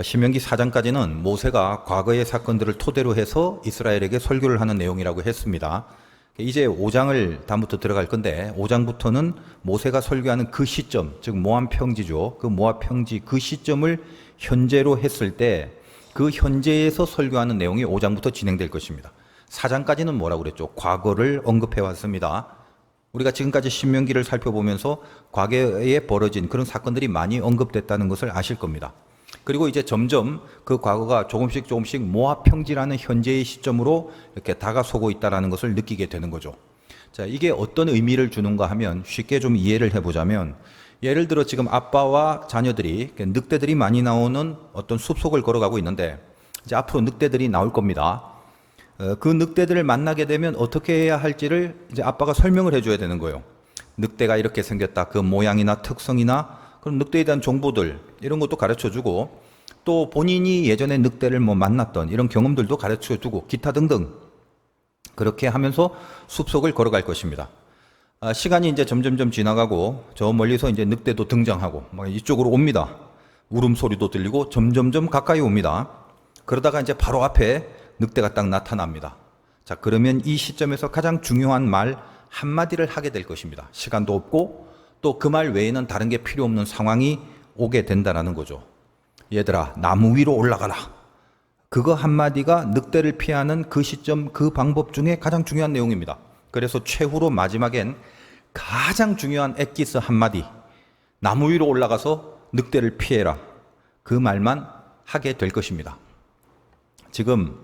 신명기 4장까지는 모세가 과거의 사건들을 토대로 해서 이스라엘에게 설교를 하는 내용이라고 했습니다. 이제 5장을 다음부터 들어갈 건데 5장부터는 모세가 설교하는 그 시점, 즉 모압 평지죠. 그 모압 평지 그 시점을 현재로 했을 때 그 현재에서 설교하는 내용이 5장부터 진행될 것입니다. 4장까지는 뭐라고 그랬죠? 과거를 언급해 왔습니다. 우리가 지금까지 신명기를 살펴보면서 과거에 벌어진 그런 사건들이 많이 언급됐다는 것을 아실 겁니다. 그리고 이제 점점 그 과거가 조금씩 모압 평지라는 현재의 시점으로 이렇게 다가서고 있다는 것을 느끼게 되는 거죠. 자, 이게 어떤 의미를 주는가 하면 쉽게 좀 이해를 해보자면, 예를 들어 지금 아빠와 자녀들이 늑대들이 많이 나오는 어떤 숲속을 걸어가고 있는데 이제 앞으로 늑대들이 나올 겁니다. 그 늑대들을 만나게 되면 어떻게 해야 할지를 이제 아빠가 설명을 해줘야 되는 거예요. 늑대가 이렇게 생겼다. 그 모양이나 특성이나 그런 늑대에 대한 정보들 이런 것도 가르쳐주고, 또 본인이 예전에 늑대를 만났던 이런 경험들도 가르쳐주고 기타 등등 그렇게 하면서 숲속을 걸어갈 것입니다. 시간이 이제 점점점 지나가고 저 멀리서 이제 늑대도 등장하고 막 이쪽으로 옵니다. 울음소리도 들리고 점점점 가까이 옵니다. 그러다가 이제 바로 앞에 늑대가 딱 나타납니다. 자, 그러면 이 시점에서 가장 중요한 말 한마디를 하게 될 것입니다. 시간도 없고 또 그 말 외에는 다른 게 필요 없는 상황이 오게 된다는 거죠. 얘들아, 나무 위로 올라가라. 그거 한마디가 늑대를 피하는 그 시점, 그 방법 중에 가장 중요한 내용입니다. 그래서 최후로 마지막엔 가장 중요한 엑기스 한마디, 나무 위로 올라가서 늑대를 피해라. 그 말만 하게 될 것입니다. 지금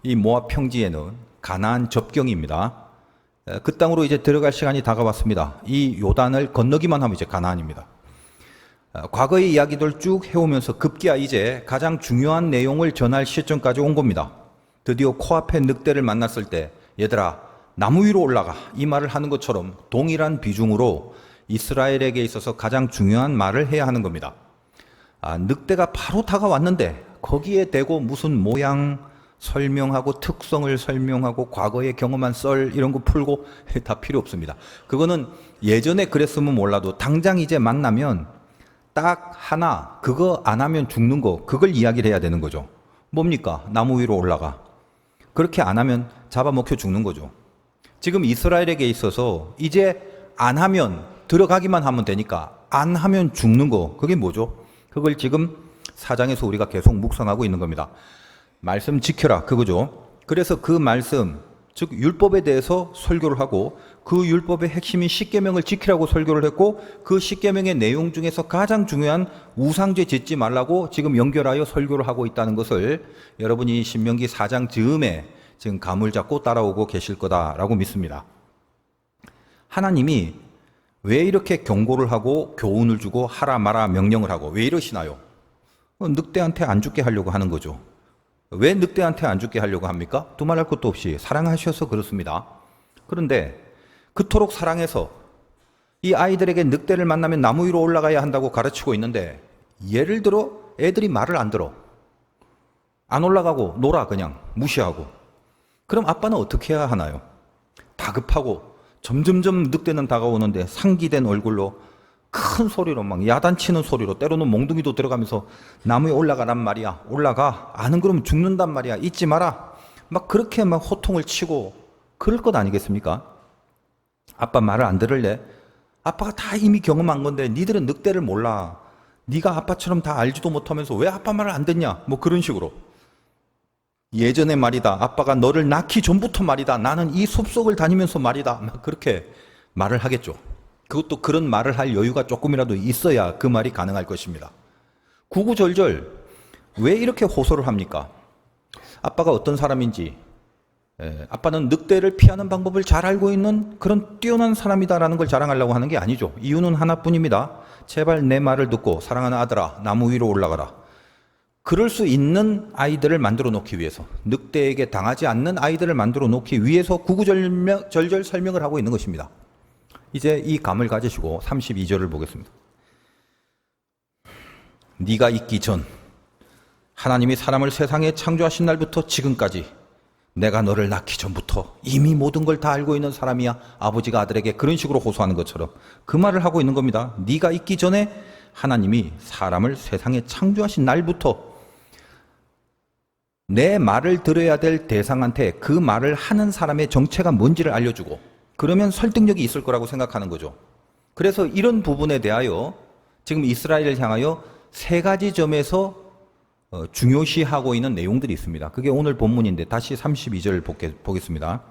이 모압 평지에는 가나안 접경입니다. 그 땅으로 이제 들어갈 시간이 다가왔습니다. 이 요단을 건너기만 하면 이제 가나안입니다. 과거의 이야기들 쭉 해오면서 급기야 이제 가장 중요한 내용을 전할 시점까지 온 겁니다. 드디어 코앞에 늑대를 만났을 때 얘들아 나무 위로 올라가, 이 말을 하는 것처럼 동일한 비중으로 이스라엘에게 있어서 가장 중요한 말을 해야 하는 겁니다. 늑대가 바로 다가왔는데 거기에 대고 무슨 모양 설명하고 특성을 설명하고 과거에 경험한 썰 이런 거 풀고 다 필요 없습니다. 그거는 예전에 그랬으면 몰라도 당장 이제 만나면 딱 하나, 그거 안 하면 죽는 거, 그걸 이야기를 해야 되는 거죠. 뭡니까? 나무 위로 올라가. 그렇게 안 하면 잡아먹혀 죽는 거죠. 지금 이스라엘에게 있어서 이제 안 하면 들어가기만 하면 되니까 안 하면 죽는 거, 그게 뭐죠? 그걸 지금 4장에서 우리가 계속 묵상하고 있는 겁니다. 말씀 지켜라, 그거죠. 그래서 그 말씀, 즉 율법에 대해서 설교를 하고 그 율법의 핵심인 십계명을 지키라고 설교를 했고, 그 십계명의 내용 중에서 가장 중요한 우상죄 짓지 말라고 지금 연결하여 설교를 하고 있다는 것을 여러분이 신명기 4장 즈음에 지금 감을 잡고 따라오고 계실 거다라고 믿습니다. 하나님이 왜 이렇게 경고를 하고 교훈을 주고 하라 마라 명령을 하고 왜 이러시나요? 늑대한테 안 죽게 하려고 하는 거죠. 왜 늑대한테 안 죽게 하려고 합니까? 두말할 것도 없이 사랑하셔서 그렇습니다. 그런데 그토록 사랑해서 이 아이들에게 늑대를 만나면 나무 위로 올라가야 한다고 가르치고 있는데, 예를 들어 애들이 말을 안 들어. 안 올라가고 놀아, 그냥 무시하고. 그럼 아빠는 어떻게 해야 하나요? 다급하고 점점점 늑대는 다가오는데 상기된 얼굴로 큰 소리로 막 야단치는 소리로, 때로는 몽둥이도 들어가면서 나무에 올라가란 말이야. 올라가. 안 그러면 죽는단 말이야. 잊지 마라. 막 그렇게 막 호통을 치고 그럴 것 아니겠습니까? 아빠 말을 안 들을래? 아빠가 다 이미 경험한 건데 니들은 늑대를 몰라. 네가 아빠처럼 다 알지도 못하면서 왜 아빠 말을 안 듣냐? 뭐 그런 식으로. 예전에 말이다. 아빠가 너를 낳기 전부터 말이다. 나는 이 숲속을 다니면서 말이다. 막 그렇게 말을 하겠죠. 그것도 그런 말을 할 여유가 조금이라도 있어야 그 말이 가능할 것입니다. 구구절절 왜 이렇게 호소를 합니까? 아빠가 어떤 사람인지, 아빠는 늑대를 피하는 방법을 잘 알고 있는 그런 뛰어난 사람이다라는 걸 자랑하려고 하는 게 아니죠. 이유는 하나뿐입니다. 제발 내 말을 듣고 사랑하는 아들아, 나무 위로 올라가라. 그럴 수 있는 아이들을 만들어 놓기 위해서, 늑대에게 당하지 않는 아이들을 만들어 놓기 위해서 구구절절 설명을 하고 있는 것입니다. 이제 이 감을 가지시고 32절을 보겠습니다. 네가 있기 전, 하나님이 사람을 세상에 창조하신 날부터 지금까지 내가 너를 낳기 전부터 이미 모든 걸 다 알고 있는 사람이야. 아버지가 아들에게 그런 식으로 호소하는 것처럼 그 말을 하고 있는 겁니다. 네가 있기 전에 하나님이 사람을 세상에 창조하신 날부터 내 말을 들어야 될 대상한테 그 말을 하는 사람의 정체가 뭔지를 알려주고 그러면 설득력이 있을 거라고 생각하는 거죠. 그래서 이런 부분에 대하여 지금 이스라엘을 향하여 세 가지 점에서 중요시하고 있는 내용들이 있습니다. 그게 오늘 본문인데 다시 32절 보겠습니다.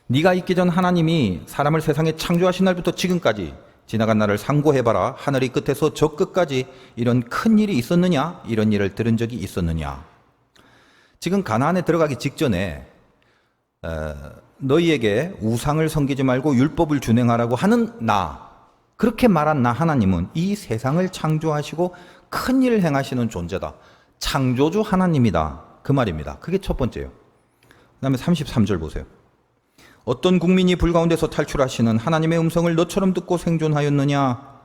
네가 있기 전 하나님이 사람을 세상에 창조하신 날부터 지금까지 지나간 날을 상고해봐라. 하늘이 끝에서 저 끝까지 이런 큰 일이 있었느냐? 이런 일을 들은 적이 있었느냐? 지금 가나안에 들어가기 직전에 너희에게 우상을 섬기지 말고 율법을 준행하라고 하는 나, 그렇게 말한 나 하나님은 이 세상을 창조하시고 큰 일을 행하시는 존재다. 창조주 하나님이다. 그 말입니다. 그게 첫 번째예요. 그 다음에 33절 보세요. 어떤 국민이 불 가운데서 탈출하시는 하나님의 음성을 너처럼 듣고 생존하였느냐?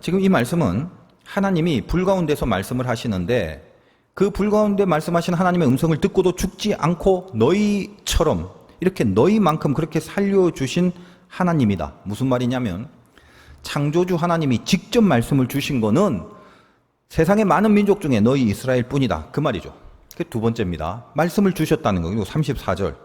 지금 이 말씀은 하나님이 불 가운데서 말씀을 하시는데 그 불 가운데 말씀하신 하나님의 음성을 듣고도 죽지 않고 너희처럼 이렇게 너희만큼 그렇게 살려주신 하나님이다. 무슨 말이냐면 창조주 하나님이 직접 말씀을 주신 거는 세상의 많은 민족 중에 너희 이스라엘 뿐이다. 그 말이죠. 그게 두 번째입니다. 말씀을 주셨다는 거. 그리고 34절.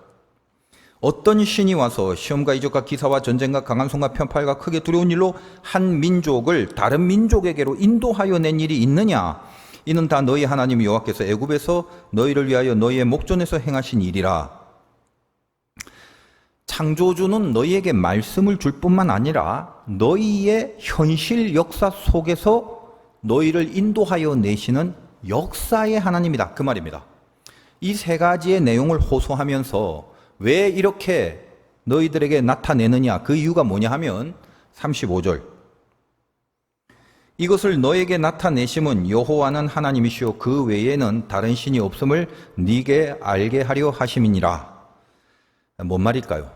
어떤 신이 와서 시험과 이적과 기사와 전쟁과 강한 손과 편팔과 크게 두려운 일로 한 민족을 다른 민족에게로 인도하여 낸 일이 있느냐? 이는 다 너희 하나님 여호와께서 애굽에서 너희를 위하여 너희의 목전에서 행하신 일이라. 창조주는 너희에게 말씀을 줄 뿐만 아니라 너희의 현실 역사 속에서 너희를 인도하여 내시는 역사의 하나님이다. 그 말입니다. 이 세 가지의 내용을 호소하면서 왜 이렇게 너희들에게 나타내느냐? 그 이유가 뭐냐 하면 35절. 이것을 너에게 나타내심은 여호와는 하나님이시요 그 외에는 다른 신이 없음을 네게 알게 하려 하심이니라. 뭔 말일까요?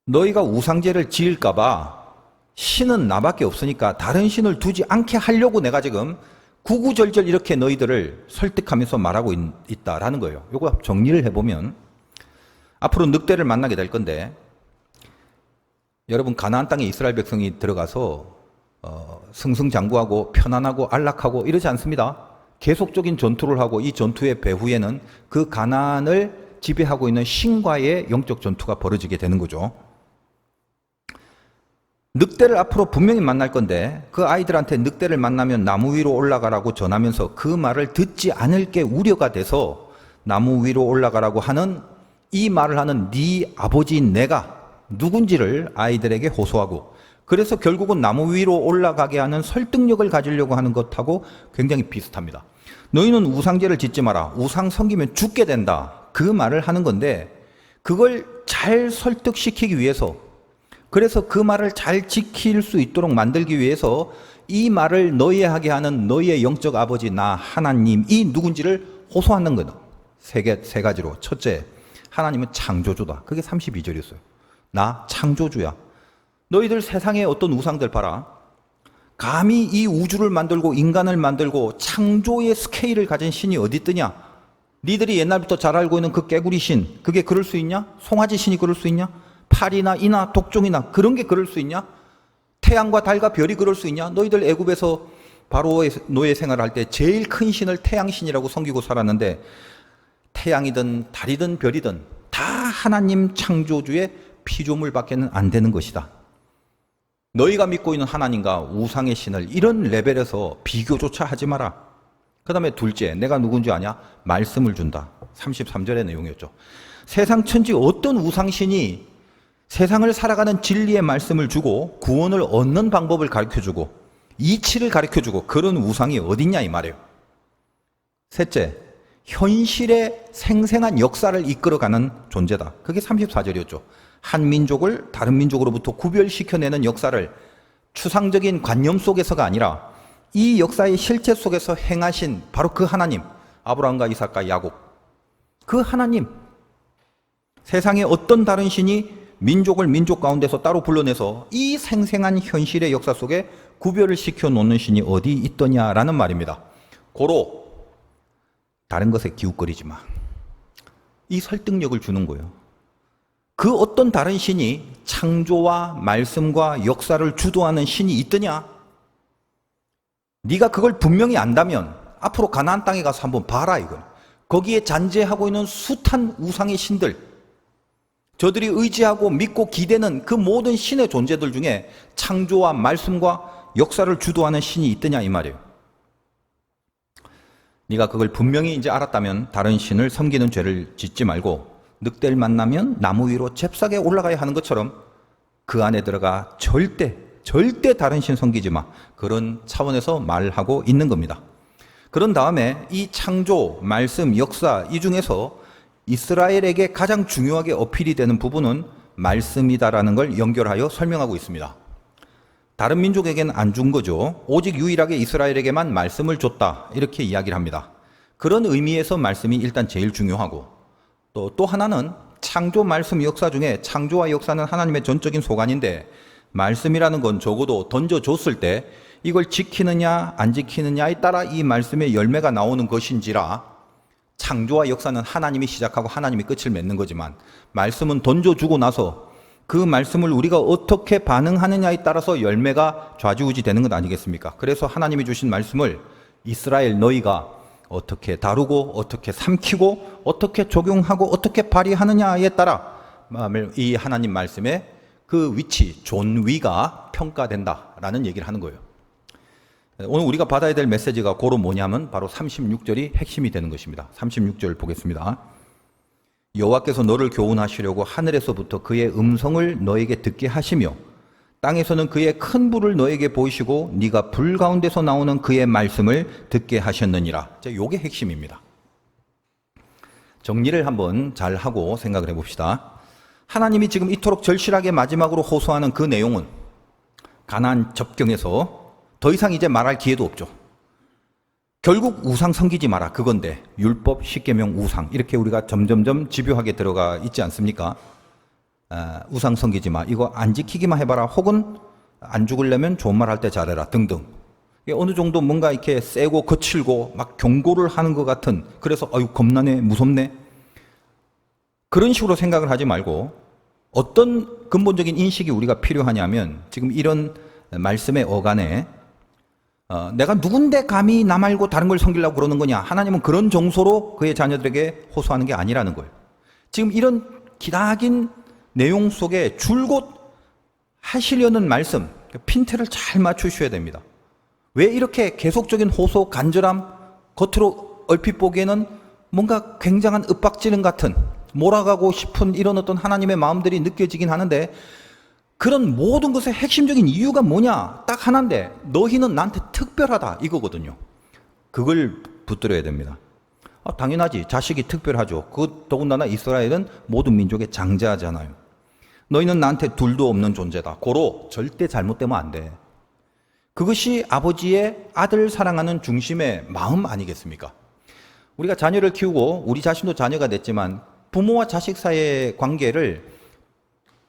너희가 우상제를 지을까 봐 신은 나밖에 없으니까 다른 신을 두지 않게 하려고 내가 지금 구구절절 이렇게 너희들을 설득하면서 말하고 있다라는 거예요. 이거 정리를 해보면 앞으로 늑대를 만나게 될 건데 여러분 가나안 땅에 이스라엘 백성이 들어가서 승승장구하고 편안하고 안락하고 이러지 않습니다. 계속적인 전투를 하고 이 전투의 배후에는 그 가나안을 지배하고 있는 신과의 영적 전투가 벌어지게 되는 거죠. 늑대를 앞으로 분명히 만날 건데 그 아이들한테 늑대를 만나면 나무 위로 올라가라고 전하면서 그 말을 듣지 않을 게 우려가 돼서 나무 위로 올라가라고 하는 이 말을 하는 네 아버지인 내가 누군지를 아이들에게 호소하고 그래서 결국은 나무 위로 올라가게 하는 설득력을 가지려고 하는 것하고 굉장히 비슷합니다. 너희는 우상제를 짓지 마라. 우상 섬기면 죽게 된다. 그 말을 하는 건데 그걸 잘 설득시키기 위해서 그래서 그 말을 잘 지킬 수 있도록 만들기 위해서 이 말을 너희에게 하는 너희의 영적 아버지 나 하나님이 누군지를 호소하는 거다. 세 가지로. 첫째, 하나님은 창조주다. 그게 32절이었어요. 나 창조주야. 너희들 세상에 어떤 우상들 봐라. 감히 이 우주를 만들고 인간을 만들고 창조의 스케일을 가진 신이 어디 있더냐? 니들이 옛날부터 잘 알고 있는 그 깨구리 신, 그게 그럴 수 있냐? 송아지 신이 그럴 수 있냐? 팔이나 이나 독종이나 그런 게 그럴 수 있냐? 태양과 달과 별이 그럴 수 있냐? 너희들 애굽에서 바로의 노예 생활할 때 제일 큰 신을 태양신이라고 섬기고 살았는데 태양이든 달이든 별이든 다 하나님 창조주의 피조물밖에는 안 되는 것이다. 너희가 믿고 있는 하나님과 우상의 신을 이런 레벨에서 비교조차 하지 마라. 그 다음에 둘째, 내가 누군지 아냐? 말씀을 준다. 33절의 내용이었죠. 세상 천지 어떤 우상신이 세상을 살아가는 진리의 말씀을 주고 구원을 얻는 방법을 가르쳐주고 이치를 가르쳐주고 그런 우상이 어딨냐 이 말이에요. 셋째, 현실의 생생한 역사를 이끌어가는 존재다. 그게 34절이었죠. 한 민족을 다른 민족으로부터 구별시켜내는 역사를 추상적인 관념 속에서가 아니라 이 역사의 실체 속에서 행하신 바로 그 하나님, 아브라함과 이삭과 야곱, 그 하나님, 세상에 어떤 다른 신이 민족을 민족 가운데서 따로 불러내서 이 생생한 현실의 역사 속에 구별을 시켜놓는 신이 어디 있더냐라는 말입니다. 고로 다른 것에 기웃거리지 마. 이 설득력을 주는 거예요. 그 어떤 다른 신이 창조와 말씀과 역사를 주도하는 신이 있더냐? 네가 그걸 분명히 안다면 앞으로 가나안 땅에 가서 한번 봐라 이거. 거기에 잔재하고 있는 숱한 우상의 신들, 저들이 의지하고 믿고 기대는 그 모든 신의 존재들 중에 창조와 말씀과 역사를 주도하는 신이 있더냐 이 말이에요. 네가 그걸 분명히 이제 알았다면 다른 신을 섬기는 죄를 짓지 말고 늑대를 만나면 나무 위로 잽싸게 올라가야 하는 것처럼 그 안에 들어가 절대 다른 신 섬기지 마. 그런 차원에서 말하고 있는 겁니다. 그런 다음에 이 창조, 말씀, 역사 이 중에서 이스라엘에게 가장 중요하게 어필이 되는 부분은 말씀이다라는 걸 연결하여 설명하고 있습니다. 다른 민족에게는 안 준 거죠. 오직 유일하게 이스라엘에게만 말씀을 줬다. 이렇게 이야기를 합니다. 그런 의미에서 말씀이 일단 제일 중요하고 또 하나는 창조, 말씀, 역사 중에 창조와 역사는 하나님의 전적인 소관인데 말씀이라는 건 적어도 던져줬을 때 이걸 지키느냐 안 지키느냐에 따라 이 말씀의 열매가 나오는 것인지라 창조와 역사는 하나님이 시작하고 하나님이 끝을 맺는 거지만 말씀은 던져주고 나서 그 말씀을 우리가 어떻게 반응하느냐에 따라서 열매가 좌지우지 되는 것 아니겠습니까? 그래서 하나님이 주신 말씀을 이스라엘 너희가 어떻게 다루고 어떻게 삼키고 어떻게 적용하고 어떻게 발휘하느냐에 따라 이 하나님 말씀의 그 위치, 존위가 평가된다라는 얘기를 하는 거예요. 오늘 우리가 받아야 될 메시지가 고로 뭐냐면 바로 36절이 핵심이 되는 것입니다. 36절 보겠습니다. 여호와께서 너를 교훈하시려고 하늘에서부터 그의 음성을 너에게 듣게 하시며 땅에서는 그의 큰 불을 너에게 보이시고 네가 불 가운데서 나오는 그의 말씀을 듣게 하셨느니라. 이게 핵심입니다. 정리를 한번 잘 하고 생각을 해봅시다. 하나님이 지금 이토록 절실하게 마지막으로 호소하는 그 내용은 가나안 접경에서 더 이상 이제 말할 기회도 없죠. 결국 우상 섬기지 마라 그건데 율법, 십계명, 우상 이렇게 우리가 점점점 집요하게 들어가 있지 않습니까? 우상 섬기지 마, 이거 안 지키기만 해봐라, 혹은 안 죽으려면 좋은 말 할 때 잘해라 등등. 어느 정도 뭔가 이렇게 세고 거칠고 막 경고를 하는 것 같은, 그래서 아유 겁나네 무섭네 그런 식으로 생각을 하지 말고 어떤 근본적인 인식이 우리가 필요하냐면 지금 이런 말씀의 어간에 내가 누군데 감히 나 말고 다른 걸 섬기려고 그러는 거냐, 하나님은 그런 정서로 그의 자녀들에게 호소하는 게 아니라는 거예요. 지금 이런 기나긴 내용 속에 줄곧 하시려는 말씀, 핀트를 잘 맞추셔야 됩니다. 왜 이렇게 계속적인 호소, 간절함, 겉으로 얼핏 보기에는 뭔가 굉장한 윽박지름 같은 몰아가고 싶은 이런 어떤 하나님의 마음들이 느껴지긴 하는데, 그런 모든 것의 핵심적인 이유가 뭐냐? 딱 하나인데 너희는 나한테 특별하다 이거거든요. 그걸 붙들어야 됩니다. 당연하지, 자식이 특별하죠. 그 더군다나 이스라엘은 모든 민족의 장자잖아요. 너희는 나한테 둘도 없는 존재다. 고로 절대 잘못되면 안 돼. 그것이 아버지의 아들 사랑하는 중심의 마음 아니겠습니까? 우리가 자녀를 키우고 우리 자신도 자녀가 됐지만 부모와 자식 사이의 관계를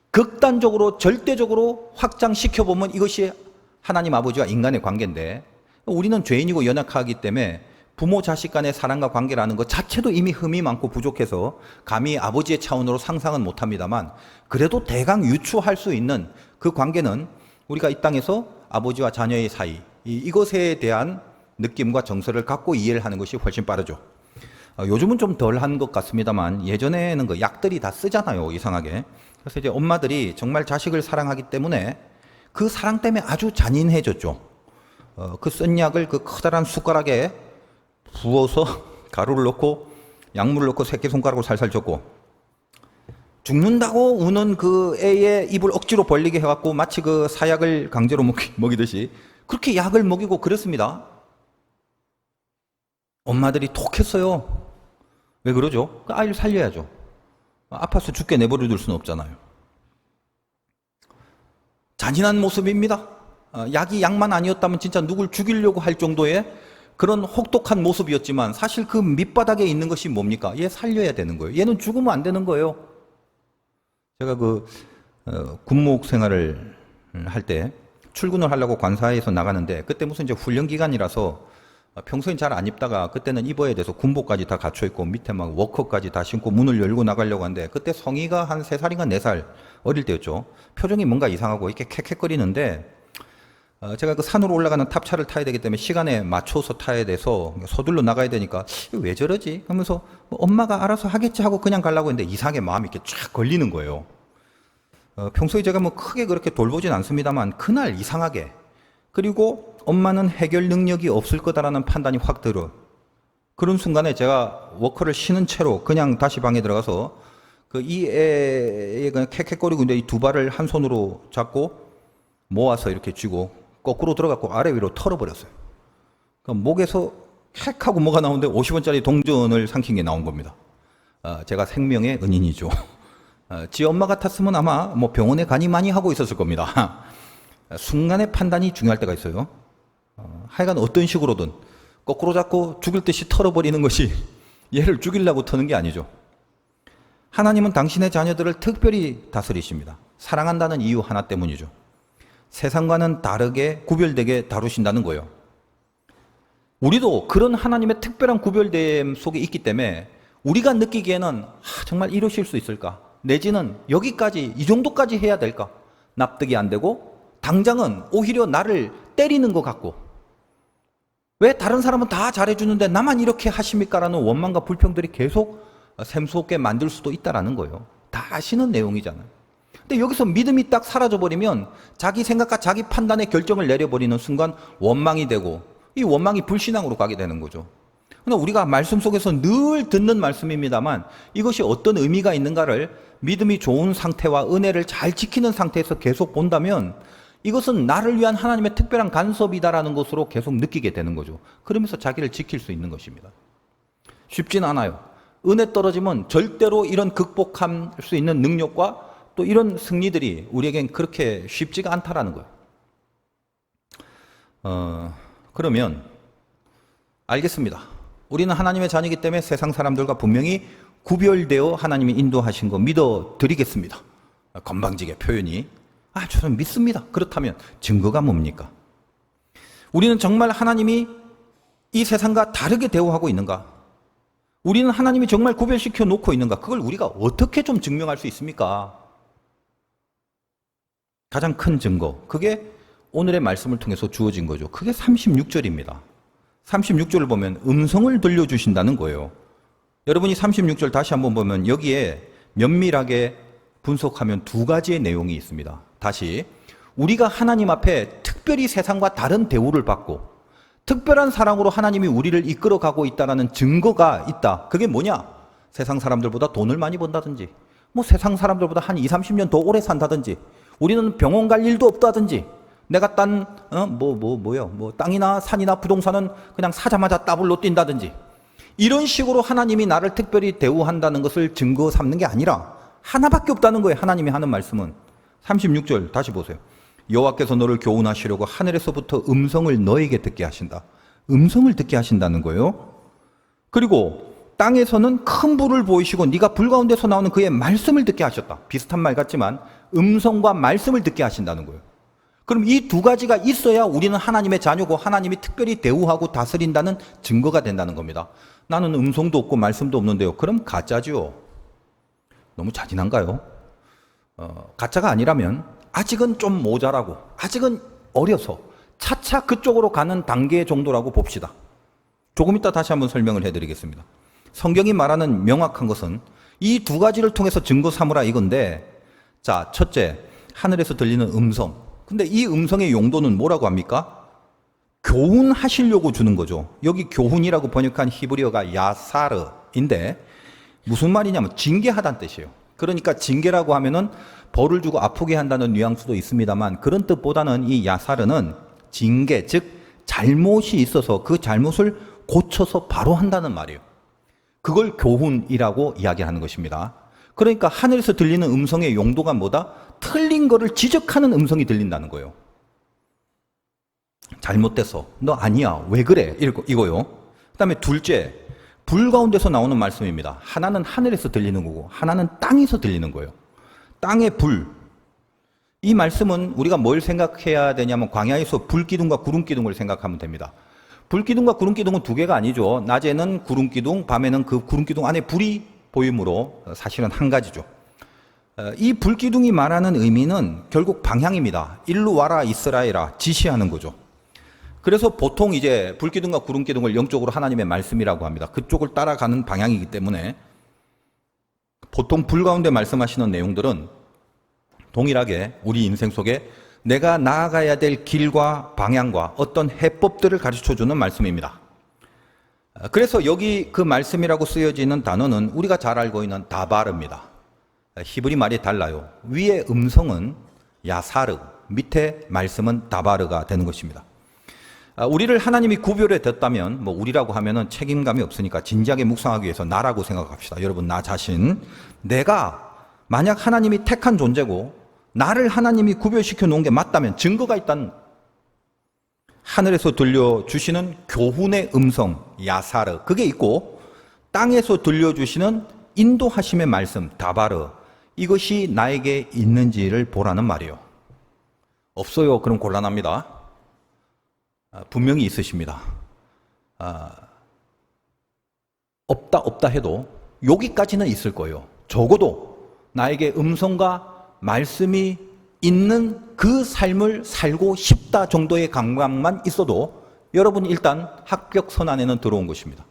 극단적으로 절대적으로 확장시켜보면 이것이 하나님 아버지와 인간의 관계인데, 우리는 죄인이고 연약하기 때문에 부모 자식 간의 사랑과 관계라는 것 자체도 이미 흠이 많고 부족해서 감히 아버지의 차원으로 상상은 못합니다만, 그래도 대강 유추할 수 있는 그 관계는 우리가 이 땅에서 아버지와 자녀의 사이, 이것에 대한 느낌과 정서를 갖고 이해를 하는 것이 훨씬 빠르죠. 요즘은 좀 덜한 것 같습니다만 예전에는 그 약들이 다 쓰잖아요, 이상하게. 그래서 이제 엄마들이 정말 자식을 사랑하기 때문에 그 사랑 때문에 아주 잔인해졌죠. 그 쓴 약을 그 커다란 숟가락에 부어서 가루를 넣고 약물을 넣고 새끼손가락으로 살살 줬고, 죽는다고 우는 그 애의 입을 억지로 벌리게 해갖고 마치 그 사약을 강제로 먹이듯이 그렇게 약을 먹이고 그랬습니다. 엄마들이 톡했어요. 왜 그러죠? 그 아이를 살려야죠. 아파서 죽게 내버려 둘 수는 없잖아요. 잔인한 모습입니다. 약이 약만 아니었다면 진짜 누굴 죽이려고 할 정도의 그런 혹독한 모습이었지만, 사실 그 밑바닥에 있는 것이 뭡니까? 얘 살려야 되는 거예요. 얘는 죽으면 안 되는 거예요. 제가 군목 생활을 할 때 출근을 하려고 관사에서 나가는데, 그때 무슨 이제 훈련 기간이라서 평소엔 잘 안 입다가 그때는 입어야 돼서 군복까지 다 갖춰 입고 밑에 막 워커까지 다 신고 문을 열고 나가려고 하는데, 그때 성희가 한 3살인가 4살 어릴 때였죠. 표정이 뭔가 이상하고 이렇게 캑캑거리는데 제가 그 산으로 올라가는 탑차를 타야 되기 때문에 시간에 맞춰서 타야 돼서 서둘러 나가야 되니까 왜 저러지? 하면서 뭐 엄마가 알아서 하겠지 하고 그냥 가려고 했는데 이상하게 마음이 이렇게 쫙 걸리는 거예요. 평소에 제가 뭐 크게 그렇게 돌보진 않습니다만 그날 이상하게, 그리고 엄마는 해결 능력이 없을 거다라는 판단이 확 들어. 그런 순간에 제가 워커를 쉬는 채로 그냥 다시 방에 들어가서 그 이 애에 그냥 캑캑거리고 있는데 이 두 발을 한 손으로 잡고 모아서 이렇게 쥐고 거꾸로 들어갔고 아래 위로 털어버렸어요. 그럼 목에서 캑 하고 뭐가 나오는데 50원짜리 동전을 삼킨 게 나온 겁니다. 제가 생명의 은인이죠. 지 엄마 같았으면 아마 뭐 병원에 간이 많이 하고 있었을 겁니다. 순간의 판단이 중요할 때가 있어요. 하여간 어떤 식으로든 거꾸로 잡고 죽일 듯이 털어버리는 것이 얘를 죽이려고 터는 게 아니죠. 하나님은 당신의 자녀들을 특별히 다스리십니다. 사랑한다는 이유 하나 때문이죠. 세상과는 다르게 구별되게 다루신다는 거예요. 우리도 그런 하나님의 특별한 구별됨 속에 있기 때문에 우리가 느끼기에는 정말 이러실 수 있을까? 내지는 여기까지 이 정도까지 해야 될까? 납득이 안 되고 당장은 오히려 나를 때리는 것 같고, 왜 다른 사람은 다 잘해주는데 나만 이렇게 하십니까? 라는 원망과 불평들이 계속 샘솟게 만들 수도 있다는 거예요. 다 아시는 내용이잖아요. 근데 여기서 믿음이 딱 사라져버리면 자기 생각과 자기 판단의 결정을 내려버리는 순간 원망이 되고, 이 원망이 불신앙으로 가게 되는 거죠. 그러나 우리가 말씀 속에서 늘 듣는 말씀입니다만 이것이 어떤 의미가 있는가를 믿음이 좋은 상태와 은혜를 잘 지키는 상태에서 계속 본다면 이것은 나를 위한 하나님의 특별한 간섭이다라는 것으로 계속 느끼게 되는 거죠. 그러면서 자기를 지킬 수 있는 것입니다. 쉽진 않아요. 은혜 떨어지면 절대로 이런 극복할 수 있는 능력과 또 이런 승리들이 우리에겐 그렇게 쉽지가 않다라는 거예요. 그러면 알겠습니다. 우리는 하나님의 자녀이기 때문에 세상 사람들과 분명히 구별되어 하나님이 인도하신 거 믿어드리겠습니다. 건방지게 표현이. 저는 믿습니다. 그렇다면 증거가 뭡니까? 우리는 정말 하나님이 이 세상과 다르게 대우하고 있는가? 우리는 하나님이 정말 구별시켜 놓고 있는가? 그걸 우리가 어떻게 좀 증명할 수 있습니까? 가장 큰 증거, 그게 오늘의 말씀을 통해서 주어진 거죠. 그게 36절입니다. 36절을 보면 음성을 들려주신다는 거예요. 여러분이 36절 다시 한번 보면 여기에 면밀하게 분석하면 두 가지의 내용이 있습니다. 다시, 우리가 하나님 앞에 특별히 세상과 다른 대우를 받고 특별한 사랑으로 하나님이 우리를 이끌어가고 있다는 증거가 있다. 그게 뭐냐? 세상 사람들보다 돈을 많이 번다든지, 뭐 세상 사람들보다 한 20, 30년 더 오래 산다든지, 우리는 병원 갈 일도 없다든지, 내가 땅이나 산이나 부동산은 그냥 사자마자 더블로 뛴다든지, 이런 식으로 하나님이 나를 특별히 대우한다는 것을 증거 삼는 게 아니라 하나밖에 없다는 거예요. 하나님이 하는 말씀은. 36절 다시 보세요. 여호와께서 너를 교훈하시려고 하늘에서부터 음성을 너에게 듣게 하신다. 음성을 듣게 하신다는 거예요. 그리고 땅에서는 큰 불을 보이시고 네가 불 가운데서 나오는 그의 말씀을 듣게 하셨다. 비슷한 말 같지만 음성과 말씀을 듣게 하신다는 거예요. 그럼 이 두 가지가 있어야 우리는 하나님의 자녀고 하나님이 특별히 대우하고 다스린다는 증거가 된다는 겁니다. 나는 음성도 없고 말씀도 없는데요. 그럼 가짜죠. 너무 잔인한가요? 가짜가 아니라면 아직은 좀 모자라고, 아직은 어려서 차차 그쪽으로 가는 단계 정도라고 봅시다. 조금 이따 다시 한번 설명을 해드리겠습니다. 성경이 말하는 명확한 것은 이 두 가지를 통해서 증거 삼으라 이건데, 자, 첫째, 하늘에서 들리는 음성. 근데 이 음성의 용도는 뭐라고 합니까? 교훈하시려고 주는 거죠. 여기 교훈이라고 번역한 히브리어가 야사르인데 무슨 말이냐면 징계하다는 뜻이에요. 그러니까 징계라고 하면은 벌을 주고 아프게 한다는 뉘앙스도 있습니다만 그런 뜻보다는 이 야사르는 징계, 즉 잘못이 있어서 그 잘못을 고쳐서 바로 한다는 말이에요. 그걸 교훈이라고 이야기하는 것입니다. 그러니까 하늘에서 들리는 음성의 용도가 뭐다? 틀린 거를 지적하는 음성이 들린다는 거예요. 잘못됐어. 너 아니야. 왜 그래? 이거요. 그 다음에 둘째, 불 가운데서 나오는 말씀입니다. 하나는 하늘에서 들리는 거고 하나는 땅에서 들리는 거예요. 땅의 불. 이 말씀은 우리가 뭘 생각해야 되냐면 광야에서 불기둥과 구름기둥을 생각하면 됩니다. 불기둥과 구름기둥은 두 개가 아니죠. 낮에는 구름기둥, 밤에는 그 구름기둥 안에 불이 보이므로 사실은 한 가지죠. 이 불기둥이 말하는 의미는 결국 방향입니다. 일로 와라 이스라엘아, 지시하는 거죠. 그래서 보통 이제 불기둥과 구름기둥을 영적으로 하나님의 말씀이라고 합니다. 그쪽을 따라가는 방향이기 때문에 보통 불 가운데 말씀하시는 내용들은 동일하게 우리 인생 속에 내가 나아가야 될 길과 방향과 어떤 해법들을 가르쳐주는 말씀입니다. 그래서 여기 그 말씀이라고 쓰여지는 단어는 우리가 잘 알고 있는 다바르입니다. 히브리 말이 달라요. 위의 음성은 야사르, 밑에 말씀은 다바르가 되는 것입니다. 우리를 하나님이 구별해 뒀다면, 뭐 우리라고 하면은 책임감이 없으니까 진지하게 묵상하기 위해서 나라고 생각합시다. 여러분, 나 자신. 내가 만약 하나님이 택한 존재고 나를 하나님이 구별시켜 놓은 게 맞다면 증거가 있다는, 하늘에서 들려주시는 교훈의 음성, 야사르, 그게 있고 땅에서 들려주시는 인도하심의 말씀, 다바르, 이것이 나에게 있는지를 보라는 말이에요. 없어요. 그럼 곤란합니다. 분명히 있으십니다. 없다 해도 여기까지는 있을 거예요. 적어도 나에게 음성과 말씀이 있는 그 삶을 살고 싶다 정도의 감각만 있어도 여러분 일단 합격선 안에는 들어온 것입니다.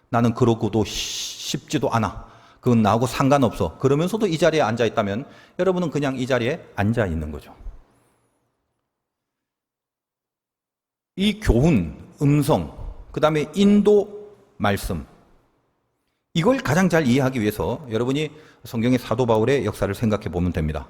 나는 그러고도 싶지도 않아. 그건 나하고 상관없어. 그러면서도 이 자리에 앉아 있다면 여러분은 그냥 이 자리에 앉아 있는 거죠. 이 교훈, 음성, 그 다음에 인도, 말씀, 이걸 가장 잘 이해하기 위해서 여러분이 성경의 사도 바울의 역사를 생각해 보면 됩니다.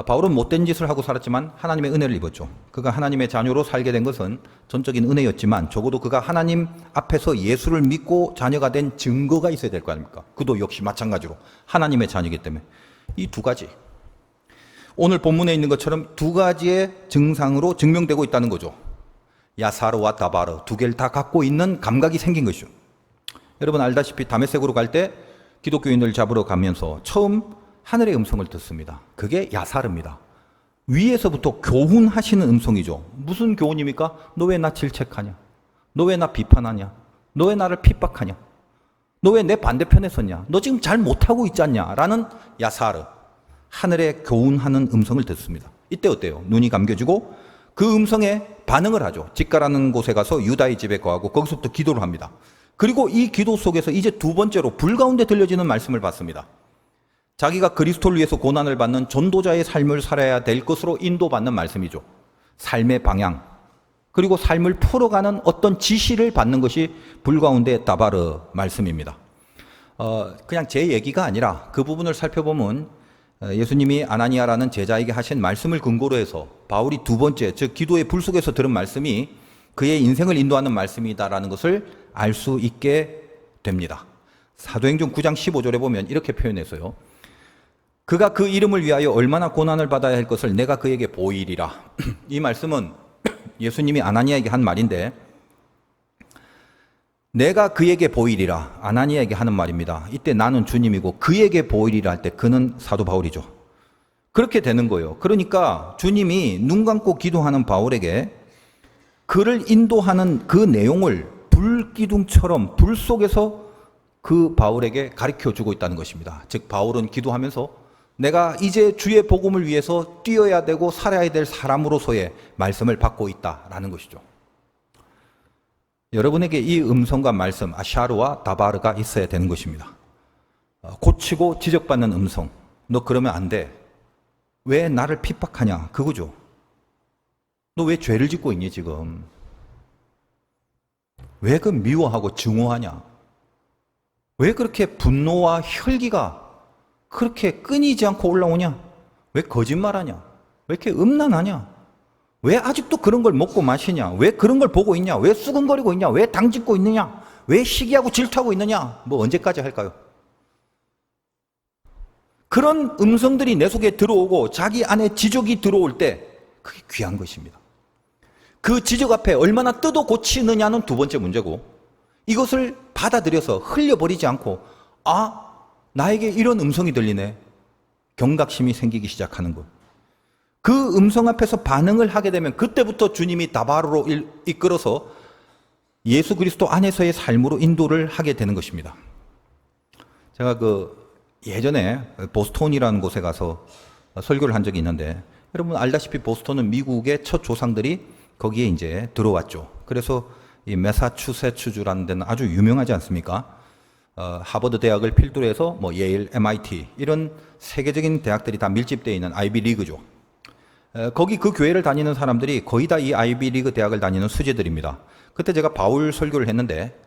바울은 못된 짓을 하고 살았지만 하나님의 은혜를 입었죠. 그가 하나님의 자녀로 살게 된 것은 전적인 은혜였지만 적어도 그가 하나님 앞에서 예수를 믿고 자녀가 된 증거가 있어야 될 거 아닙니까? 그도 역시 마찬가지로 하나님의 자녀이기 때문에 이 두 가지, 오늘 본문에 있는 것처럼 두 가지의 증상으로 증명되고 있다는 거죠. 야사르와 다바르, 두 개를 다 갖고 있는 감각이 생긴 것이죠. 여러분 알다시피 다메섹으로 갈 때 기독교인을 잡으러 가면서 처음 하늘의 음성을 듣습니다. 그게 야사르입니다. 위에서부터 교훈하시는 음성이죠. 무슨 교훈입니까? 너 왜 나 질책하냐? 너 왜 나 비판하냐? 너 왜 나를 핍박하냐? 너 왜 내 반대편에 섰냐? 너 지금 잘 못하고 있지 않냐? 라는 야사르, 하늘의 교훈하는 음성을 듣습니다. 이때 어때요? 눈이 감겨지고 그 음성에 반응을 하죠. 직가라는 곳에 가서 유다의 집에 거하고 거기서부터 기도를 합니다. 그리고 이 기도 속에서 이제 두 번째로 불 가운데 들려지는 말씀을 받습니다. 자기가 그리스도를 위해서 고난을 받는 전도자의 삶을 살아야 될 것으로 인도받는 말씀이죠. 삶의 방향, 그리고 삶을 풀어가는 어떤 지시를 받는 것이 불 가운데 다바르 말씀입니다. 그냥 제 얘기가 아니라 그 부분을 살펴보면 예수님이 아나니아라는 제자에게 하신 말씀을 근거로 해서 바울이 두 번째, 즉 기도의 불 속에서 들은 말씀이 그의 인생을 인도하는 말씀이다라는 것을 알 수 있게 됩니다. 사도행전 9장 15절에 보면 이렇게 표현했어요. 그가 그 이름을 위하여 얼마나 고난을 받아야 할 것을 내가 그에게 보이리라. 이 말씀은 예수님이 아나니아에게 한 말인데, 내가 그에게 보이리라, 아나니아에게 하는 말입니다. 이때 나는 주님이고 그에게 보이리라 할 때 그는 사도 바울이죠. 그렇게 되는 거예요. 그러니까 주님이 눈 감고 기도하는 바울에게 그를 인도하는 그 내용을 불기둥처럼 불 속에서 그 바울에게 가르쳐주고 있다는 것입니다. 즉 바울은 기도하면서 내가 이제 주의 복음을 위해서 뛰어야 되고 살아야 될 사람으로서의 말씀을 받고 있다라는 것이죠. 여러분에게 이 음성과 말씀, 아샤르와 다바르가 있어야 되는 것입니다. 고치고 지적받는 음성. 너 그러면 안 돼. 왜 나를 핍박하냐? 그거죠. 너 왜 죄를 짓고 있니 지금? 왜 그 미워하고 증오하냐? 왜 그렇게 분노와 혈기가 그렇게 끊이지 않고 올라오냐? 왜 거짓말하냐? 왜 이렇게 음란하냐? 왜 아직도 그런 걸 먹고 마시냐? 왜 그런 걸 보고 있냐? 왜 수근거리고 있냐? 왜 당짓고 있느냐? 왜 시기하고 질투하고 있느냐? 뭐 언제까지 할까요? 그런 음성들이 내 속에 들어오고 자기 안에 지적이 들어올 때 그게 귀한 것입니다. 그 지적 앞에 얼마나 뜯어 고치느냐는 두 번째 문제고, 이것을 받아들여서 흘려버리지 않고 나에게 이런 음성이 들리네. 경각심이 생기기 시작하는 것. 그 음성 앞에서 반응을 하게 되면 그때부터 주님이 다바르로 이끌어서 예수 그리스도 안에서의 삶으로 인도를 하게 되는 것입니다. 제가 예전에 보스턴이라는 곳에 가서 설교를 한 적이 있는데, 여러분 알다시피 보스턴은 미국의 첫 조상들이 거기에 이제 들어왔죠. 그래서 이 매사추세츠주라는 데는 아주 유명하지 않습니까? 하버드 대학을 필두로 해서 뭐 예일, MIT 이런 세계적인 대학들이 다 밀집되어 있는 아이비 리그죠. 거기 그 교회를 다니는 사람들이 거의 다 이 아이비 리그 대학을 다니는 수재들입니다. 그때 제가 바울 설교를 했는데,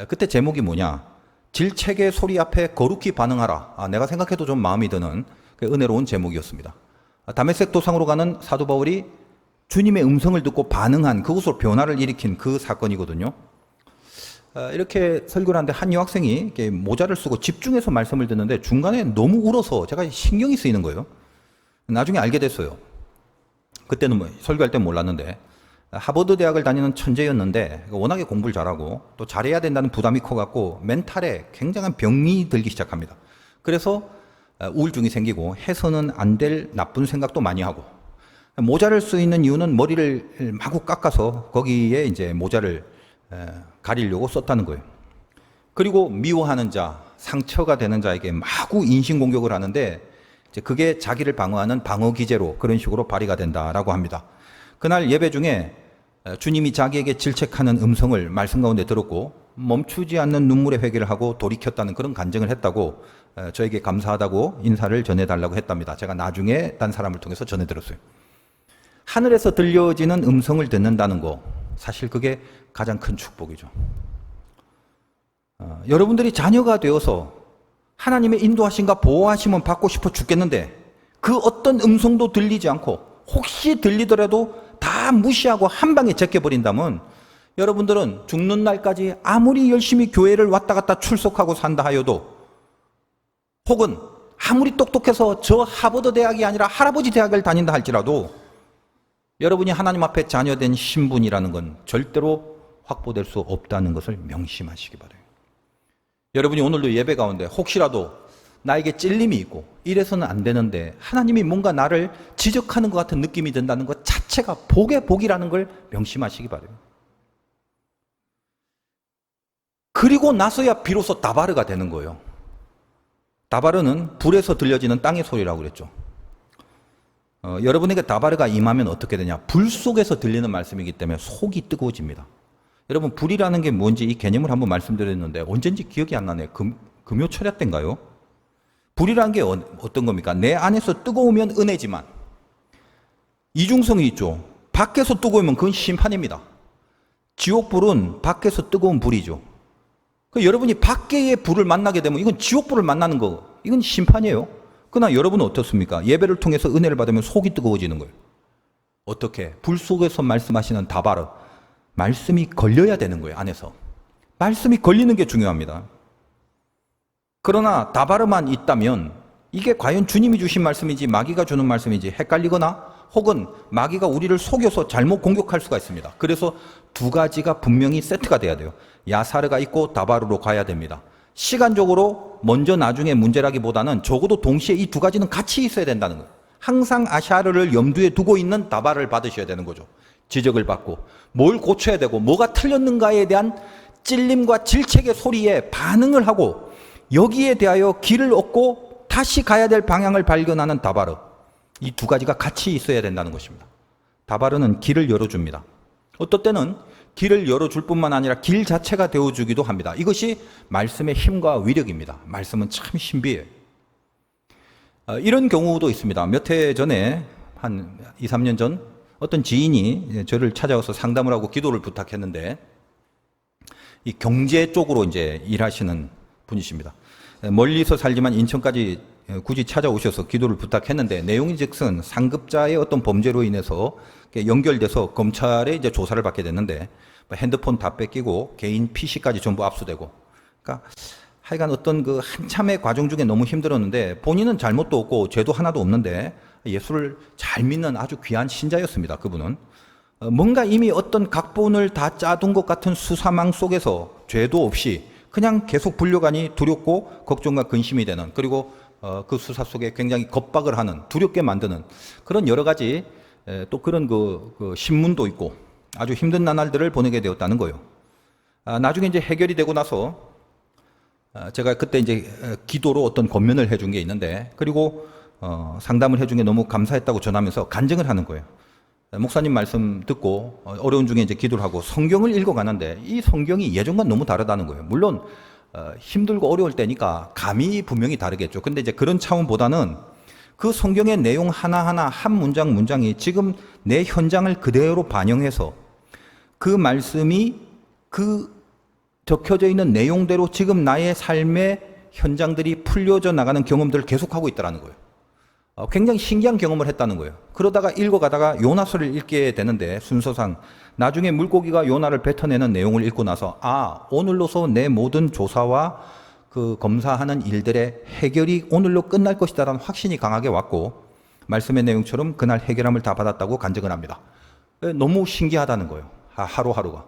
그때 제목이 뭐냐? 질책의 소리 앞에 거룩히 반응하라. 내가 생각해도 좀 마음이 드는 은혜로운 제목이었습니다. 다메섹 도상으로 가는 사도 바울이 주님의 음성을 듣고 반응한, 그곳으로 변화를 일으킨 그 사건이거든요. 이렇게 설교를 하는데 한 여학생이 이렇게 모자를 쓰고 집중해서 말씀을 듣는데 중간에 너무 울어서 제가 신경이 쓰이는 거예요. 나중에 알게 됐어요. 그때는 뭐 설교할 땐 몰랐는데 하버드 대학을 다니는 천재였는데 워낙에 공부를 잘하고 또 잘해야 된다는 부담이 커갖고 멘탈에 굉장한 병이 들기 시작합니다. 그래서 우울증이 생기고 해서는 안 될 나쁜 생각도 많이 하고, 모자를 쓰이는 이유는 머리를 마구 깎아서 거기에 이제 모자를 가리려고 썼다는 거예요. 그리고 미워하는 자, 상처가 되는 자에게 마구 인신공격을 하는데 이제 그게 자기를 방어하는 방어 기제로 그런 식으로 발휘가 된다라고 합니다. 그날 예배 중에 주님이 자기에게 질책하는 음성을 말씀 가운데 들었고 멈추지 않는 눈물의 회개를 하고 돌이켰다는 그런 간증을 했다고, 저에게 감사하다고 인사를 전해달라고 했답니다. 제가 나중에 딴 사람을 통해서 전해들었어요. 하늘에서 들려지는 음성을 듣는다는 거, 사실 그게 가장 큰 축복이죠. 여러분들이 자녀가 되어서 하나님의 인도하심과 보호하심은 받고 싶어 죽겠는데 그 어떤 음성도 들리지 않고 혹시 들리더라도 다 무시하고 한 방에 제껴버린다면 여러분들은 죽는 날까지 아무리 열심히 교회를 왔다 갔다 출석하고 산다 하여도, 혹은 아무리 똑똑해서 저 하버드 대학이 아니라 할아버지 대학을 다닌다 할지라도 여러분이 하나님 앞에 자녀된 신분이라는 건 절대로 확보될 수 없다는 것을 명심하시기 바라요. 여러분이 오늘도 예배 가운데 혹시라도 나에게 찔림이 있고 이래서는 안 되는데 하나님이 뭔가 나를 지적하는 것 같은 느낌이 든다는 것 자체가 복의 복이라는 걸 명심하시기 바라요. 그리고 나서야 비로소 다바르가 되는 거예요. 다바르는 불에서 들려지는 땅의 소리라고 그랬죠. 여러분에게 다바르가 임하면 어떻게 되냐? 불 속에서 들리는 말씀이기 때문에 속이 뜨거워집니다. 여러분, 불이라는 게 뭔지 이 개념을 한번 말씀드렸는데 언젠지 기억이 안 나네요. 금요철야 때인가요? 불이라는 게 어떤 겁니까? 내 안에서 뜨거우면 은혜지만 이중성이 있죠. 밖에서 뜨거우면 그건 심판입니다. 지옥불은 밖에서 뜨거운 불이죠. 여러분이 밖에의 불을 만나게 되면 이건 지옥불을 만나는 거, 이건 심판이에요. 그러나 여러분은 어떻습니까? 예배를 통해서 은혜를 받으면 속이 뜨거워지는 거예요. 어떻게? 불 속에서 말씀하시는 다바르, 말씀이 걸려야 되는 거예요. 안에서 말씀이 걸리는 게 중요합니다. 그러나 다바르만 있다면 이게 과연 주님이 주신 말씀인지 마귀가 주는 말씀인지 헷갈리거나 혹은 마귀가 우리를 속여서 잘못 공격할 수가 있습니다. 그래서 두 가지가 분명히 세트가 돼야 돼요. 야사르가 있고 다바르로 가야 됩니다. 시간적으로 먼저 나중에 문제라기보다는 적어도 동시에 이 두 가지는 같이 있어야 된다는 거예요. 항상 아샤르를 염두에 두고 있는 다바르를 받으셔야 되는 거죠. 지적을 받고 뭘 고쳐야 되고 뭐가 틀렸는가에 대한 찔림과 질책의 소리에 반응을 하고 여기에 대하여 길을 얻고 다시 가야 될 방향을 발견하는 다바르, 이 두 가지가 같이 있어야 된다는 것입니다. 다바르는 길을 열어줍니다. 어떨 때는 길을 열어줄 뿐만 아니라 길 자체가 되어주기도 합니다. 이것이 말씀의 힘과 위력입니다. 말씀은 참 신비해요. 이런 경우도 있습니다. 몇 해 전에 한 2, 3년 전 어떤 지인이 저를 찾아와서 상담을 하고 기도를 부탁했는데, 이 경제 쪽으로 이제 일하시는 분이십니다. 멀리서 살지만 인천까지 굳이 찾아오셔서 기도를 부탁했는데, 내용이 즉슨 상급자의 어떤 범죄로 인해서 연결돼서 검찰에 이제 조사를 받게 됐는데 핸드폰 다 뺏기고 개인 PC까지 전부 압수되고, 그러니까 하여간 어떤 그 한참의 과정 중에 너무 힘들었는데 본인은 잘못도 없고 죄도 하나도 없는데 예수를 잘 믿는 아주 귀한 신자였습니다. 그분은 뭔가 이미 어떤 각본을 다 짜둔 것 같은 수사망 속에서 죄도 없이 그냥 계속 불려가니 두렵고 걱정과 근심이 되는, 그리고 그 수사 속에 굉장히 겁박을 하는, 두렵게 만드는 그런 여러 가지 또 그런 그 신문도 있고 아주 힘든 나날들을 보내게 되었다는 거예요. 나중에 이제 해결이 되고 나서 제가 그때 이제 기도로 어떤 권면을 해준 게 있는데, 그리고 상담을 해준 게 너무 감사했다고 전하면서 간증을 하는 거예요. 목사님 말씀 듣고 어려운 중에 이제 기도를 하고 성경을 읽어가는데 이 성경이 예전과 너무 다르다는 거예요. 물론 힘들고 어려울 때니까 감이 분명히 다르겠죠. 근데 이제 그런 차원보다는 그 성경의 내용 하나하나 한 문장 문장이 지금 내 현장을 그대로 반영해서 그 말씀이 그 적혀져 있는 내용대로 지금 나의 삶의 현장들이 풀려져 나가는 경험들을 계속하고 있다는 거예요. 굉장히 신기한 경험을 했다는 거예요. 그러다가 읽어가다가 요나서를 읽게 되는데 순서상 나중에 물고기가 요나를 뱉어내는 내용을 읽고 나서 오늘로서 내 모든 조사와 그 검사하는 일들의 해결이 오늘로 끝날 것이다라는 확신이 강하게 왔고 말씀의 내용처럼 그날 해결함을 다 받았다고 간증을 합니다. 너무 신기하다는 거예요. 하루하루가.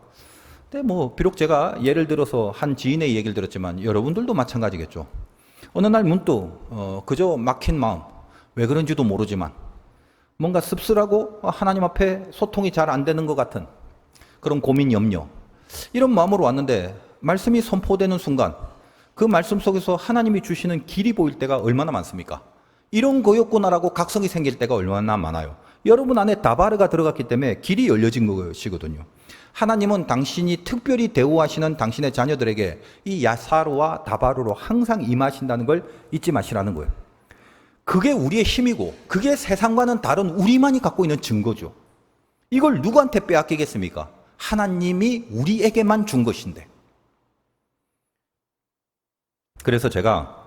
근데 비록 제가 예를 들어서 한 지인의 얘기를 들었지만 여러분들도 마찬가지겠죠. 어느 날 문득 그저 막힌 마음, 왜 그런지도 모르지만 뭔가 씁쓸하고 하나님 앞에 소통이 잘 안 되는 것 같은 그런 고민, 염려, 이런 마음으로 왔는데 말씀이 선포되는 순간 그 말씀 속에서 하나님이 주시는 길이 보일 때가 얼마나 많습니까? 이런 거였구나라고 각성이 생길 때가 얼마나 많아요. 여러분 안에 다바르가 들어갔기 때문에 길이 열려진 것이거든요. 하나님은 당신이 특별히 대우하시는 당신의 자녀들에게 이 야사르와 다바르로 항상 임하신다는 걸 잊지 마시라는 거예요. 그게 우리의 힘이고 그게 세상과는 다른 우리만이 갖고 있는 증거죠. 이걸 누구한테 빼앗기겠습니까? 하나님이 우리에게만 준 것인데. 그래서 제가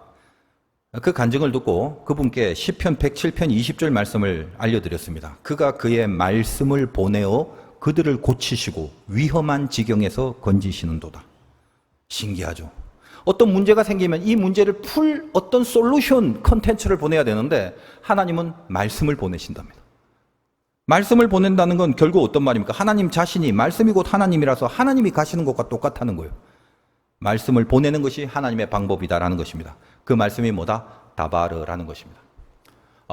그 간증을 듣고 그분께 시편 107편 20절 말씀을 알려드렸습니다. 그가 그의 말씀을 보내어 그들을 고치시고 위험한 지경에서 건지시는도다. 신기하죠. 어떤 문제가 생기면 이 문제를 풀 어떤 솔루션 컨텐츠를 보내야 되는데 하나님은 말씀을 보내신답니다. 말씀을 보낸다는 건 결국 어떤 말입니까? 하나님 자신이 말씀이 곧 하나님이라서 하나님이 가시는 것과 똑같다는 거예요. 말씀을 보내는 것이 하나님의 방법이다라는 것입니다. 그 말씀이 뭐다? 다바르라는 것입니다.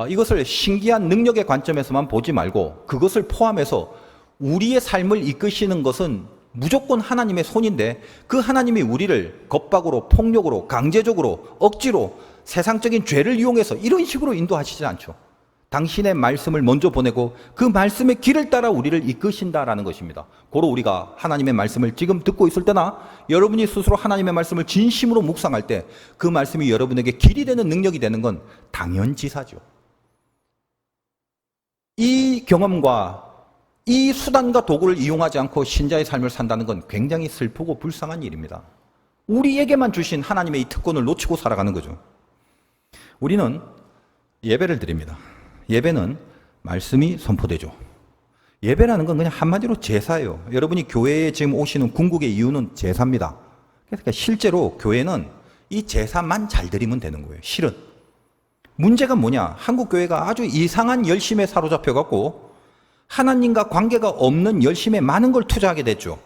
이것을 신기한 능력의 관점에서만 보지 말고 그것을 포함해서 우리의 삶을 이끄시는 것은 무조건 하나님의 손인데 그 하나님이 우리를 겁박으로, 폭력으로, 강제적으로, 억지로 세상적인 죄를 이용해서 이런 식으로 인도하시지 않죠. 당신의 말씀을 먼저 보내고 그 말씀의 길을 따라 우리를 이끄신다라는 것입니다. 고로 우리가 하나님의 말씀을 지금 듣고 있을 때나 여러분이 스스로 하나님의 말씀을 진심으로 묵상할 때 그 말씀이 여러분에게 길이 되는 능력이 되는 건 당연지사죠. 이 경험과 이 수단과 도구를 이용하지 않고 신자의 삶을 산다는 건 굉장히 슬프고 불쌍한 일입니다. 우리에게만 주신 하나님의 이 특권을 놓치고 살아가는 거죠. 우리는 예배를 드립니다. 예배는 말씀이 선포되죠. 예배라는 건 그냥 한마디로 제사예요. 여러분이 교회에 지금 오시는 궁극의 이유는 제사입니다. 그러니까 실제로 교회는 이 제사만 잘 드리면 되는 거예요. 실은. 문제가 뭐냐? 한국 교회가 아주 이상한 열심에 사로잡혀갖고 하나님과 관계가 없는 열심에 많은 걸 투자하게 됐죠.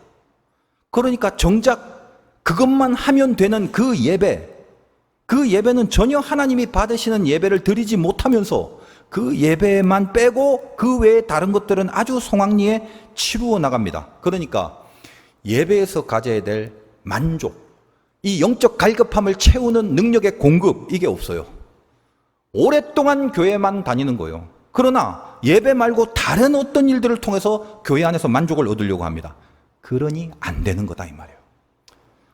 그러니까 정작 그것만 하면 되는 그 예배는 전혀 하나님이 받으시는 예배를 드리지 못하면서 그 예배만 빼고 그 외에 다른 것들은 아주 성황리에 치루어 나갑니다. 그러니까 예배에서 가져야 될 만족, 이 영적 갈급함을 채우는 능력의 공급, 이게 없어요. 오랫동안 교회만 다니는 거예요. 그러나 예배 말고 다른 어떤 일들을 통해서 교회 안에서 만족을 얻으려고 합니다. 그러니 안 되는 거다 이 말이에요.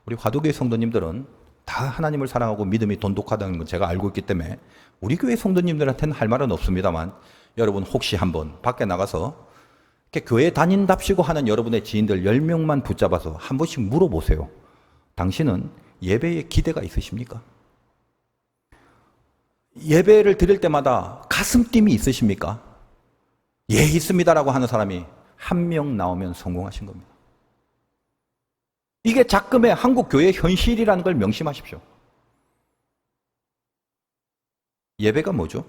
우리 화두교회 성도님들은 다 하나님을 사랑하고 믿음이 돈독하다는 건 제가 알고 있기 때문에 우리 교회 성도님들한테는 할 말은 없습니다만 여러분 혹시 한번 밖에 나가서 이렇게 교회 다닌답시고 하는 여러분의 지인들 10명만 붙잡아서 한 번씩 물어보세요. 당신은 예배에 기대가 있으십니까? 예배를 드릴 때마다 가슴띵이 있으십니까? 예, 있습니다라고 하는 사람이 한 명 나오면 성공하신 겁니다. 이게 작금의 한국 교회의 현실이라는 걸 명심하십시오. 예배가 뭐죠?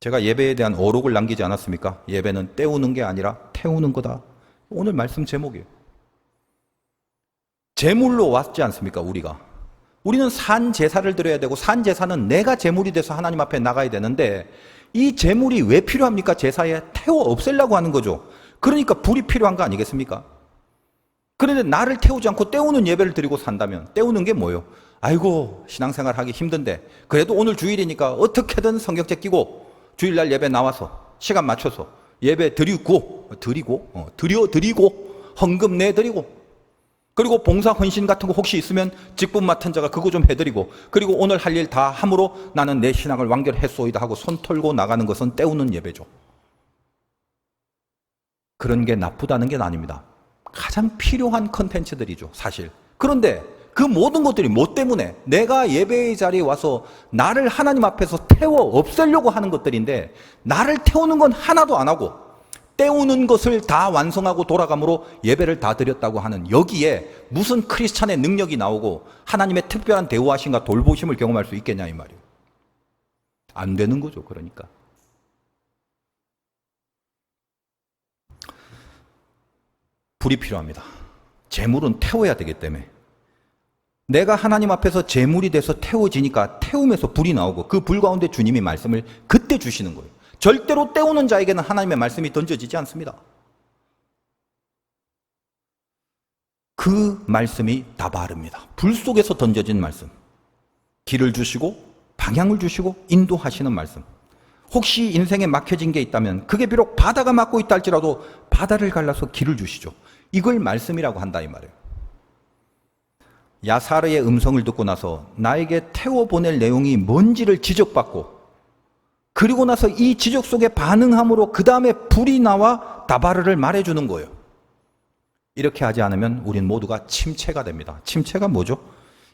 제가 예배에 대한 어록을 남기지 않았습니까? 예배는 때우는 게 아니라 태우는 거다. 오늘 말씀 제목이에요. 제물로 왔지 않습니까? 우리는 산 제사를 드려야 되고 산 제사는 내가 제물이 돼서 하나님 앞에 나가야 되는데 이 제물이 왜 필요합니까? 제사에 태워 없애려고 하는 거죠. 그러니까 불이 필요한 거 아니겠습니까? 그런데 나를 태우지 않고 때우는 예배를 드리고 산다면, 때우는 게 뭐예요? 아이고, 신앙생활 하기 힘든데 그래도 오늘 주일이니까 어떻게든 성경책 끼고 주일날 예배 나와서 시간 맞춰서 예배 드리고 헌금 내드리고, 그리고 봉사 헌신 같은 거 혹시 있으면 직분 맡은 자가 그거 좀 해드리고, 그리고 오늘 할 일 다 함으로 나는 내 신앙을 완결했소이다 하고 손 털고 나가는 것은 때우는 예배죠. 그런 게 나쁘다는 게 아닙니다. 가장 필요한 컨텐츠들이죠, 사실. 그런데 그 모든 것들이 뭐 때문에? 내가 예배의 자리에 와서 나를 하나님 앞에서 태워 없애려고 하는 것들인데, 나를 태우는 건 하나도 안 하고 때우는 것을 다 완성하고 돌아감으로 예배를 다 드렸다고 하는, 여기에 무슨 크리스찬의 능력이 나오고 하나님의 특별한 대우하심과 돌보심을 경험할 수 있겠냐 이 말이에요. 안 되는 거죠. 그러니까 불이 필요합니다. 재물은 태워야 되기 때문에. 내가 하나님 앞에서 재물이 돼서 태워지니까 태움에서 불이 나오고, 그 불 가운데 주님이 말씀을 그때 주시는 거예요. 절대로 때우는 자에게는 하나님의 말씀이 던져지지 않습니다. 그 말씀이 다바르입니다. 불 속에서 던져진 말씀. 길을 주시고 방향을 주시고 인도하시는 말씀. 혹시 인생에 막혀진 게 있다면, 그게 비록 바다가 막고 있다 할지라도 바다를 갈라서 길을 주시죠. 이걸 말씀이라고 한다 이 말이에요. 야사르의 음성을 듣고 나서 나에게 태워보낼 내용이 뭔지를 지적받고, 그리고 나서 이 지적 속에 반응함으로 그 다음에 불이 나와 다바르를 말해주는 거예요. 이렇게 하지 않으면 우린 모두가 침체가 됩니다. 침체가 뭐죠?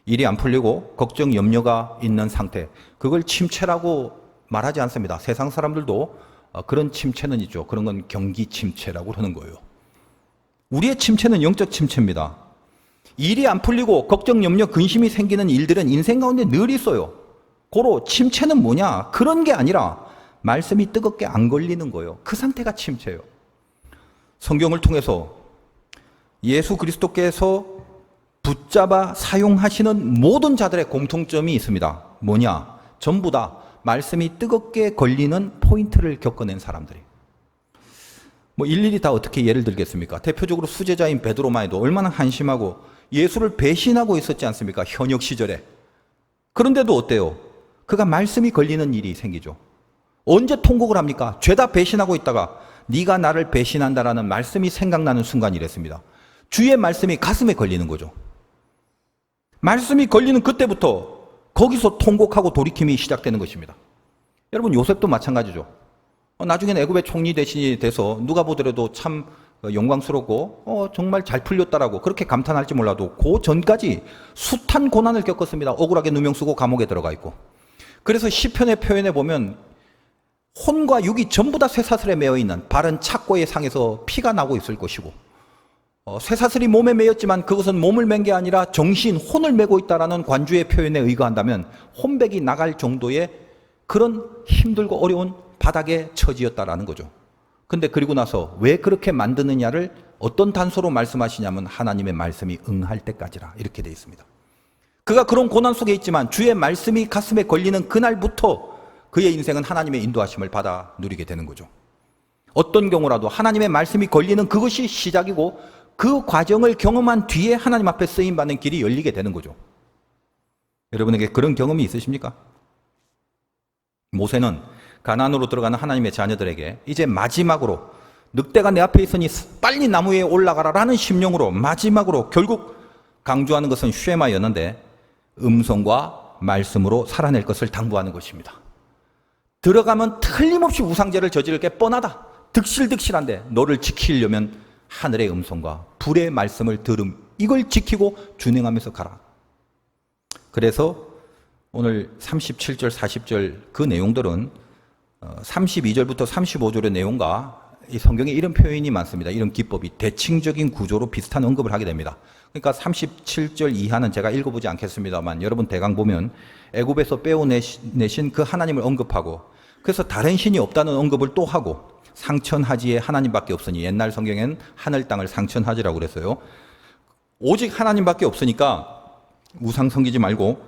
일이 안 풀리고 걱정, 염려가 있는 상태. 그걸 침체라고 말하지 않습니다. 세상 사람들도 그런 침체는 있죠. 그런 건 경기 침체라고 하는 거예요. 우리의 침체는 영적 침체입니다. 일이 안 풀리고 걱정, 염려, 근심이 생기는 일들은 인생 가운데 늘 있어요. 고로 침체는 뭐냐? 그런 게 아니라 말씀이 뜨겁게 안 걸리는 거예요. 그 상태가 침체예요. 성경을 통해서 예수 그리스도께서 붙잡아 사용하시는 모든 자들의 공통점이 있습니다. 뭐냐? 전부 다 말씀이 뜨겁게 걸리는 포인트를 겪어낸 사람들이. 뭐 일일이 다 어떻게 예를 들겠습니까? 대표적으로 수제자인 베드로마에도 얼마나 한심하고 예수를 배신하고 있었지 않습니까? 현역 시절에. 그런데도 어때요? 그가 말씀이 걸리는 일이 생기죠. 언제 통곡을 합니까? 죄다 배신하고 있다가 네가 나를 배신한다라는 말씀이 생각나는 순간이랬습니다. 주의 말씀이 가슴에 걸리는 거죠. 말씀이 걸리는 그때부터 거기서 통곡하고 돌이킴이 시작되는 것입니다. 여러분, 요셉도 마찬가지죠. 나중에는 애굽의 총리 대신이 돼서 누가 보더라도 참 영광스럽고 정말 잘 풀렸다라고 그렇게 감탄할지 몰라도 그 전까지 숱한 고난을 겪었습니다. 억울하게 누명 쓰고 감옥에 들어가 있고. 그래서 시편의 표현에 보면 혼과 육이 전부 다 쇠사슬에 매어 있는 바른 착고의 상에서 피가 나고 있을 것이고, 쇠사슬이 몸에 매였지만 그것은 몸을 맨 게 아니라 정신, 혼을 메고 있다라는 관주의 표현에 의거한다면 혼백이 나갈 정도의 그런 힘들고 어려운 바닥에 처지였다라는 거죠. 근데 그리고 나서 왜 그렇게 만드느냐를 어떤 단서로 말씀하시냐면 하나님의 말씀이 응할 때까지라, 이렇게 되어 있습니다. 그가 그런 고난 속에 있지만 주의 말씀이 가슴에 걸리는 그날부터 그의 인생은 하나님의 인도하심을 받아 누리게 되는 거죠. 어떤 경우라도 하나님의 말씀이 걸리는 그것이 시작이고, 그 과정을 경험한 뒤에 하나님 앞에 쓰임받는 길이 열리게 되는 거죠. 여러분에게 그런 경험이 있으십니까? 모세는 가나안으로 들어가는 하나님의 자녀들에게 이제 마지막으로 늑대가 내 앞에 있으니 빨리 나무 위에 올라가라라는 심령으로 마지막으로 결국 강조하는 것은 쉐마였는데, 음성과 말씀으로 살아낼 것을 당부하는 것입니다. 들어가면 틀림없이 우상죄를 저지를 게 뻔하다. 득실득실한데 너를 지키려면 하늘의 음성과 불의 말씀을 들음, 이걸 지키고 준행하면서 가라. 그래서 오늘 37절 40절 그 내용들은 32절부터 35절의 내용과 이 성경에 이런 표현이 많습니다. 이런 기법이 대칭적인 구조로 비슷한 언급을 하게 됩니다. 그러니까 37절 이하는 제가 읽어보지 않겠습니다만, 여러분 대강 보면 애굽에서 빼어내신 그 하나님을 언급하고, 그래서 다른 신이 없다는 언급을 또 하고, 상천하지에 하나님밖에 없으니, 옛날 성경엔 하늘 땅을 상천하지라고 그랬어요. 오직 하나님밖에 없으니까 우상 섬기지 말고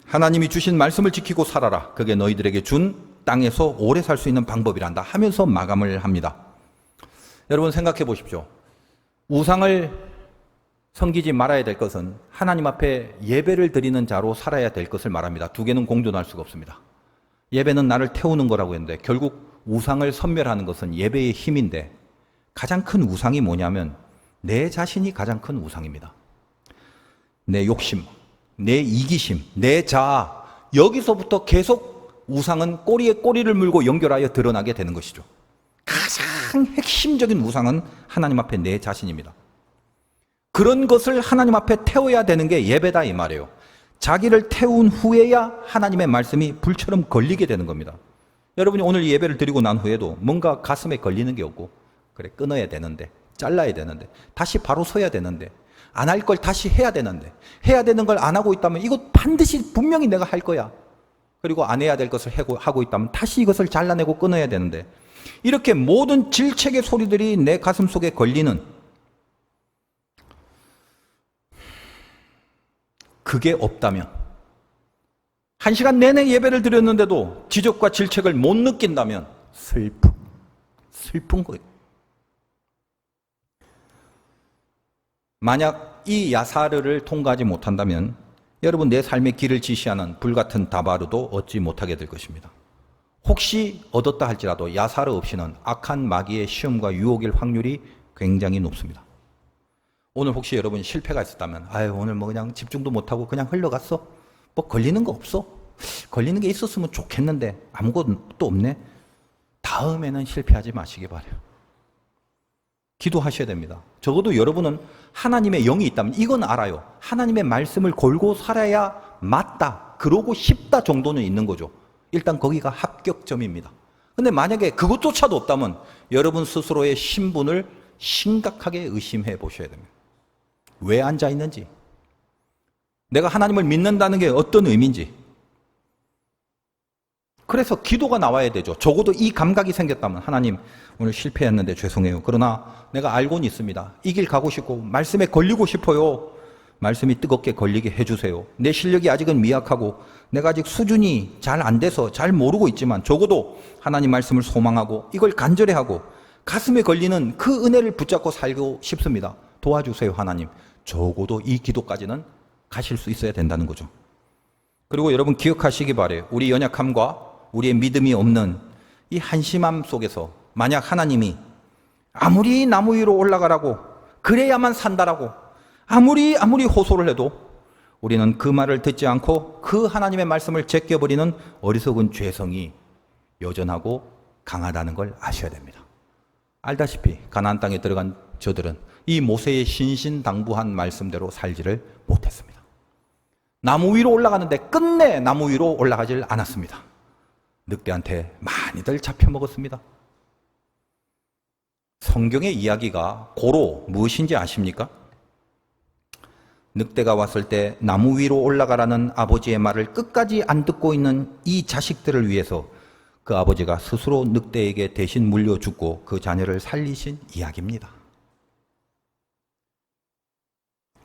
하나님이 주신 말씀을 지키고 살아라. 그게 너희들에게 준 땅에서 오래 살 수 있는 방법이란다 하면서 마감을 합니다. 여러분 생각해 보십시오. 우상을 섬기지 말아야 될 것은 하나님 앞에 예배를 드리는 자로 살아야 될 것을 말합니다. 두 개는 공존할 수가 없습니다. 예배는 나를 태우는 거라고 했는데 결국 우상을 섬멸하는 것은 예배의 힘인데 가장 큰 우상이 뭐냐면 내 자신이 가장 큰 우상입니다. 내 욕심, 내 이기심, 내 자아, 여기서부터 계속 우상은 꼬리에 꼬리를 물고 연결하여 드러나게 되는 것이죠. 가장 핵심적인 우상은 하나님 앞에 내 자신입니다. 그런 것을 하나님 앞에 태워야 되는 게 예배다 이 말이에요. 자기를 태운 후에야 하나님의 말씀이 불처럼 걸리게 되는 겁니다. 여러분이 오늘 예배를 드리고 난 후에도 뭔가 가슴에 걸리는 게 없고 그래 끊어야 되는데 잘라야 되는데 다시 바로 서야 되는데 안 할 걸 다시 해야 되는데 해야 되는 걸 안 하고 있다면 이거 반드시 분명히 내가 할 거야. 그리고 안 해야 될 것을 하고 있다면 다시 이것을 잘라내고 끊어야 되는데 이렇게 모든 질책의 소리들이 내 가슴 속에 걸리는 그게 없다면 1시간 내내 예배를 드렸는데도 지적과 질책을 못 느낀다면 슬픈 거예요. 만약 이 야사르를 통과하지 못한다면 여러분 내 삶의 길을 지시하는 불같은 다바르도 얻지 못하게 될 것입니다. 혹시 얻었다 할지라도 야사르 없이는 악한 마귀의 시험과 유혹일 확률이 굉장히 높습니다. 오늘 혹시 여러분 실패가 있었다면 오늘 뭐 그냥 집중도 못하고 그냥 흘러갔어? 뭐 걸리는 거 없어? 걸리는 게 있었으면 좋겠는데 아무것도 없네? 다음에는 실패하지 마시기 바라요. 기도하셔야 됩니다. 적어도 여러분은 하나님의 영이 있다면 이건 알아요. 하나님의 말씀을 걸고 살아야 맞다, 그러고 싶다 정도는 있는 거죠. 일단 거기가 합격점입니다. 근데 만약에 그것조차도 없다면 여러분 스스로의 신분을 심각하게 의심해 보셔야 됩니다. 왜 앉아 있는지, 내가 하나님을 믿는다는 게 어떤 의미인지. 그래서 기도가 나와야 되죠. 적어도 이 감각이 생겼다면 하나님 오늘 실패했는데 죄송해요. 그러나 내가 알고는 있습니다. 이 길 가고 싶고 말씀에 걸리고 싶어요. 말씀이 뜨겁게 걸리게 해주세요. 내 실력이 아직은 미약하고 내가 아직 수준이 잘 안 돼서 잘 모르고 있지만 적어도 하나님 말씀을 소망하고 이걸 간절해하고 가슴에 걸리는 그 은혜를 붙잡고 살고 싶습니다. 도와주세요 하나님. 적어도 이 기도까지는 가실 수 있어야 된다는 거죠. 그리고 여러분 기억하시기 바라요. 우리 연약함과 우리의 믿음이 없는 이 한심함 속에서 만약 하나님이 아무리 나무 위로 올라가라고 그래야만 산다라고 아무리 호소를 해도 우리는 그 말을 듣지 않고 그 하나님의 말씀을 제껴버리는 어리석은 죄성이 여전하고 강하다는 걸 아셔야 됩니다. 알다시피 가나안 땅에 들어간 저들은 이 모세의 신신당부한 말씀대로 살지를 못했습니다. 나무 위로 올라가는데 끝내 나무 위로 올라가질 않았습니다. 늑대한테 많이들 잡혀먹었습니다. 성경의 이야기가 고로 무엇인지 아십니까? 늑대가 왔을 때 나무 위로 올라가라는 아버지의 말을 끝까지 안 듣고 있는 이 자식들을 위해서 그 아버지가 스스로 늑대에게 대신 물려 죽고 그 자녀를 살리신 이야기입니다.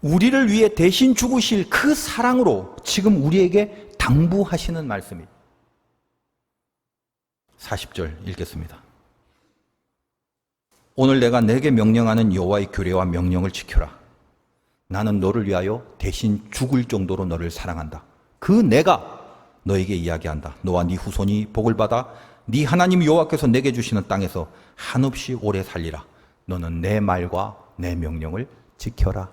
우리를 위해 대신 죽으실 그 사랑으로 지금 우리에게 당부하시는 말씀입니다. 40절 읽겠습니다. 오늘 내가 내게 명령하는 여호와의 규례와 명령을 지켜라. 나는 너를 위하여 대신 죽을 정도로 너를 사랑한다. 그 내가 너에게 이야기한다. 너와 네 후손이 복을 받아 네 하나님 여호와께서 내게 주시는 땅에서 한없이 오래 살리라. 너는 내 말과 내 명령을 지켜라.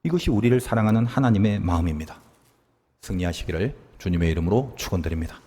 이것이 우리를 사랑하는 하나님의 마음입니다. 승리하시기를 주님의 이름으로 축원드립니다.